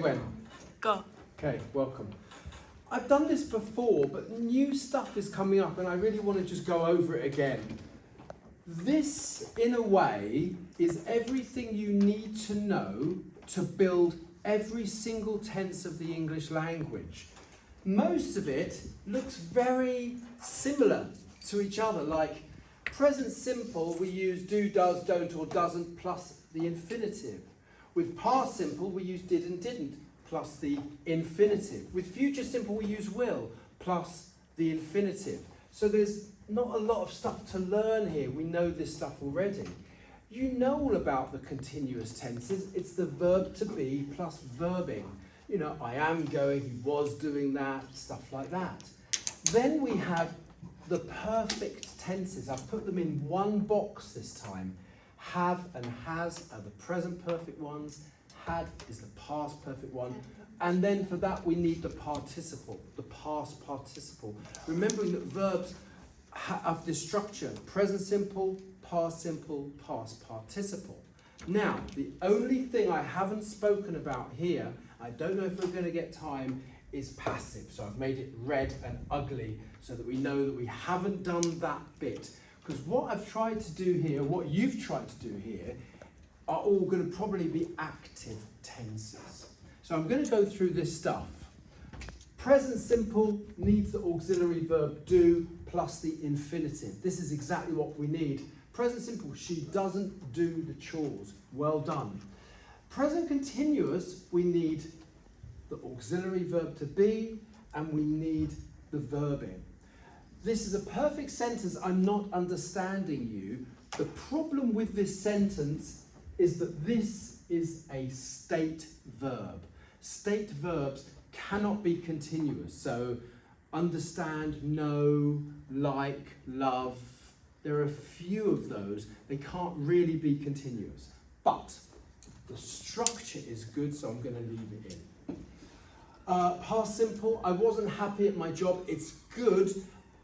When? Go. Okay, welcome. I've done this before, but new stuff is coming up and I really want to just go over it again. This, in a way, is everything you need to know to build every single tense of the English language. Most of it looks very similar to each other, like present simple we use do, does, don't or doesn't plus the infinitive. With past simple we use did and didn't plus the infinitive. With future simple we use will plus the infinitive. So there's not a lot of stuff to learn here. We know this stuff already. You know all about the continuous tenses. It's the verb to be plus verbing. You know, I am going, he was doing that, stuff like that. Then we have the perfect tenses. I've put them in one box this time. Have and has are the present perfect ones. Had is the past perfect one. And then for that we need the participle, the past participle. Remembering that verbs have this structure: present simple, past participle. Now, the only thing I haven't spoken about here, I don't know if we're going to get time, is passive. So I've made it red and ugly so that we know that we haven't done that bit. Because what I've tried to do here, what you've tried to do here, are all going to probably be active tenses. So I'm going to go through this stuff. Present simple needs the auxiliary verb do plus the infinitive. This is exactly what we need. Present simple, she doesn't do the chores. Well done. Present continuous, we need the auxiliary verb to be and we need the verb in. This is a perfect sentence. I'm not understanding you. The problem with this sentence is that this is a state verb. State verbs cannot be continuous. So understand, know, like, love. There are a few of those. They can't really be continuous. But the structure is good, so I'm going to leave it in. Past simple, I wasn't happy at my job. It's good,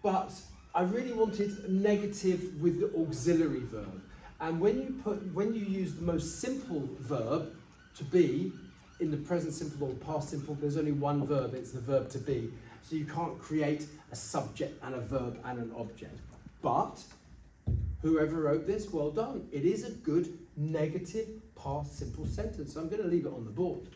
but I really wanted negative with the auxiliary verb. And when you use the most simple verb, to be, in the present simple or past simple, there's only one verb, it's the verb to be. So you can't create a subject and a verb and an object. But whoever wrote this, well done. It is a good negative past simple sentence. So I'm going to leave it on the board.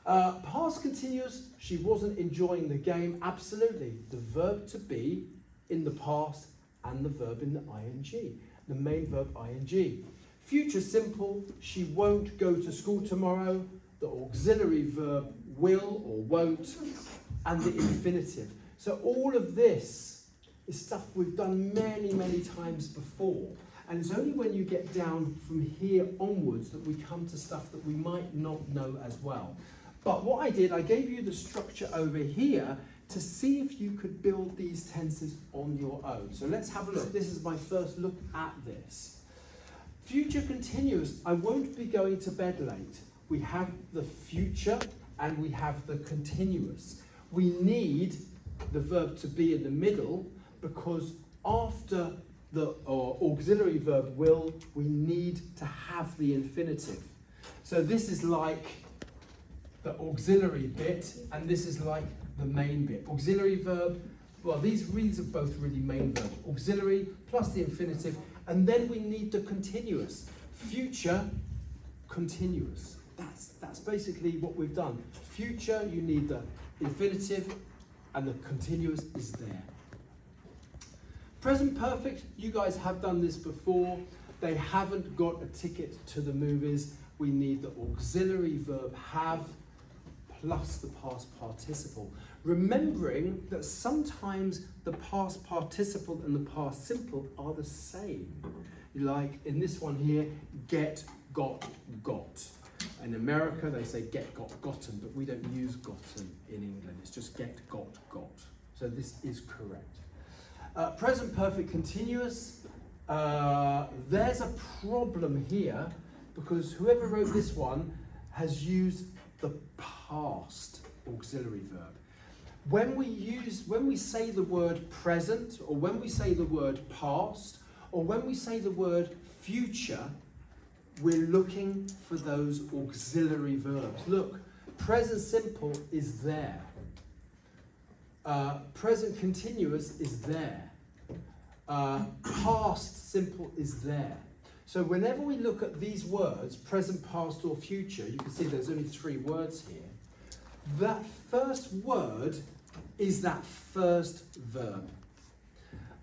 Past continuous, she wasn't enjoying the game. Absolutely. The verb to be in the past and the verb in the ing. The main verb ing. Future simple, she won't go to school tomorrow. The auxiliary verb will or won't and the infinitive. So all of this is stuff we've done many, many times before. And it's only when you get down from here onwards that we come to stuff that we might not know as well. But what I did, I gave you the structure over here to see if you could build these tenses on your own. So let's have a look. This is my first look at this. Future continuous, I won't be going to bed late. We have the future and we have the continuous. We need the verb to be in the middle because after the auxiliary verb will, we need to have the infinitive. So this is like the auxiliary bit and this is like the main bit. Auxiliary verb, well, these are both really main verbs. Auxiliary plus the infinitive, and then we need the continuous. Future, continuous. That's basically what we've done. Future, you need the infinitive, and the continuous is there. Present perfect, you guys have done this before. They haven't got a ticket to the movies. We need the auxiliary verb have plus the past participle. Remembering that sometimes the past participle and the past simple are the same. Like in this one here, get, got, got. In America, they say get, got, gotten, but we don't use gotten in England. It's just get, got, got. So this is correct. Present perfect continuous. There's a problem here because whoever wrote this one has used the past auxiliary verb. When we say the word present, or when we say the word past, or when we say the word future, we're looking for those auxiliary verbs. Look, Present simple is there. Present continuous is there. Past simple is there. So whenever we look at these words, present, past, or future, you can see there's only 3 words here. That first word is that first verb.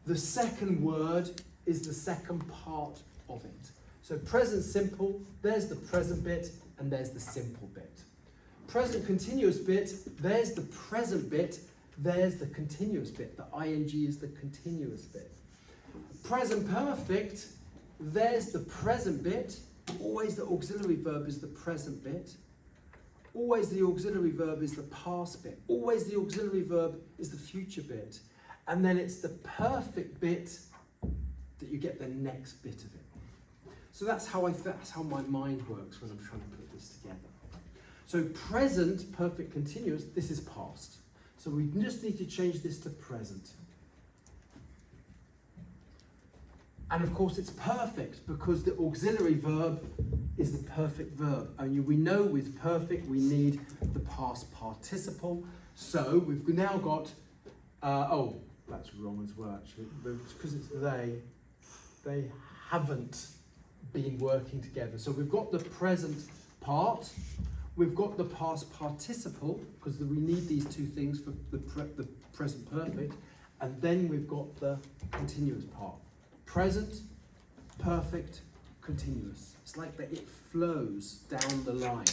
The second word is the second part of it. So present simple, there's the present bit, and there's the simple bit. Present continuous bit, there's the present bit, there's the continuous bit. The ing is the continuous bit. Present perfect, there's the present bit. Always the auxiliary verb is the present bit. Always the auxiliary verb is the past bit. Always the auxiliary verb is the future bit. And then it's the perfect bit that you get the next bit of it. So that's how my mind works when I'm trying to put this together. So present, perfect, continuous, this is past. So we just need to change this to present. And of course it's perfect because the auxiliary verb is the perfect verb. And we know with perfect we need the past participle. So we've now got, oh, that's wrong as well actually, because it's they haven't been working together. So we've got the present part, we've got the past participle, because we need these 2 things for the present perfect, and then we've got the continuous part. Present, perfect, continuous. It's like that it flows down the line.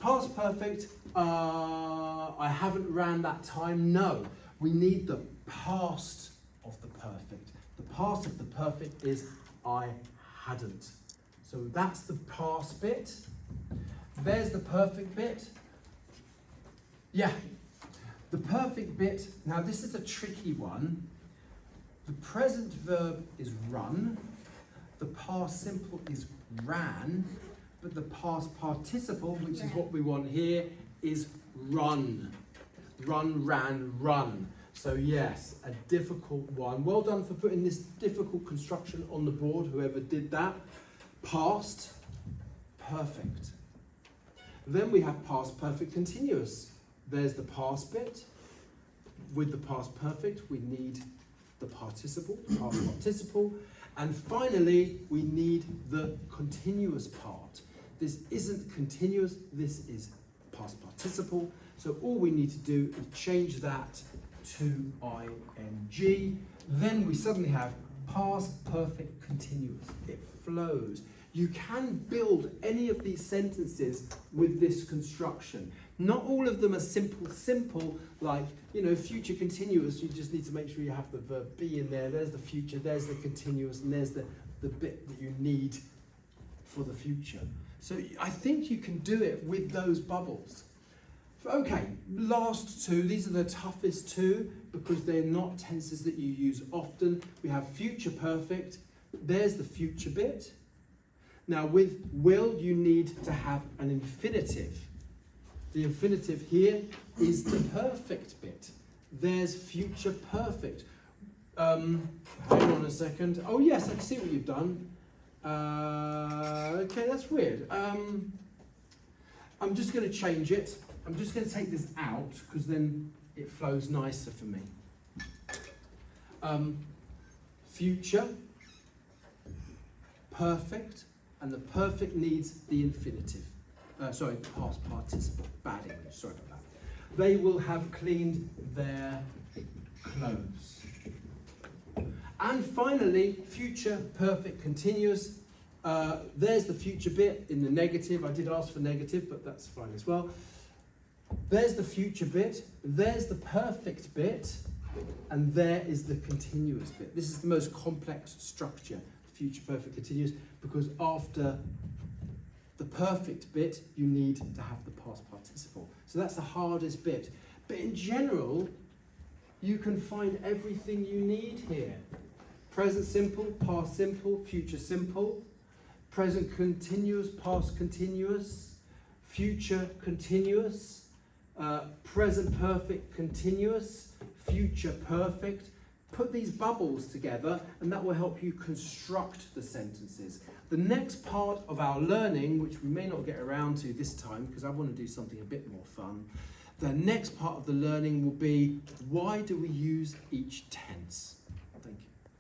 Past perfect, I haven't ran that time. No, we need the past of the perfect. The past of the perfect is I hadn't. So that's the past bit. There's the perfect bit. Yeah, the perfect bit. Now this is a tricky one. The present verb is run. The past simple is ran. But the past participle, which is what we want here, is run. Run, ran, run. So yes, a difficult one. Well done for putting this difficult construction on the board, whoever did that. Past, perfect. Then we have past perfect continuous. There's the past bit. With the past perfect, we need the participle, past participle. And finally, we need the continuous part. This isn't continuous, this is past participle. So all we need to do is change that to ing. Then we suddenly have past perfect continuous. It flows. You can build any of these sentences with this construction. Not all of them are simple, like, future continuous. You just need to make sure you have the verb be in there. There's the future, there's the continuous, and there's the bit that you need for the future. So I think you can do it with those bubbles. Okay, last 2. These are the toughest 2 because they're not tenses that you use often. We have future perfect. There's the future bit. Now with will, you need to have an infinitive. The infinitive here is the perfect bit. There's future perfect. Hang on a second. Oh yes, I can see what you've done. Okay, that's weird. I'm just going to change it. I'm just going to take this out because then it flows nicer for me. Future, perfect, and the perfect needs the infinitive. Sorry, past participle. Bad English, sorry about that. They will have cleaned their clothes. And finally, future perfect continuous. There's the future bit in the negative. I did ask for negative, but that's fine as well. There's the future bit, there's the perfect bit, and there is the continuous bit. This is the most complex structure, future perfect continuous, because after the perfect bit, you need to have the past participle. So that's the hardest bit. But in general, you can find everything you need here. Present simple, past simple, future simple, present continuous, past continuous, future continuous, present perfect continuous, future perfect, put these bubbles together, and that will help you construct the sentences. The next part of our learning, which we may not get around to this time because I want to do something a bit more fun, the next part of the learning will be, why do we use each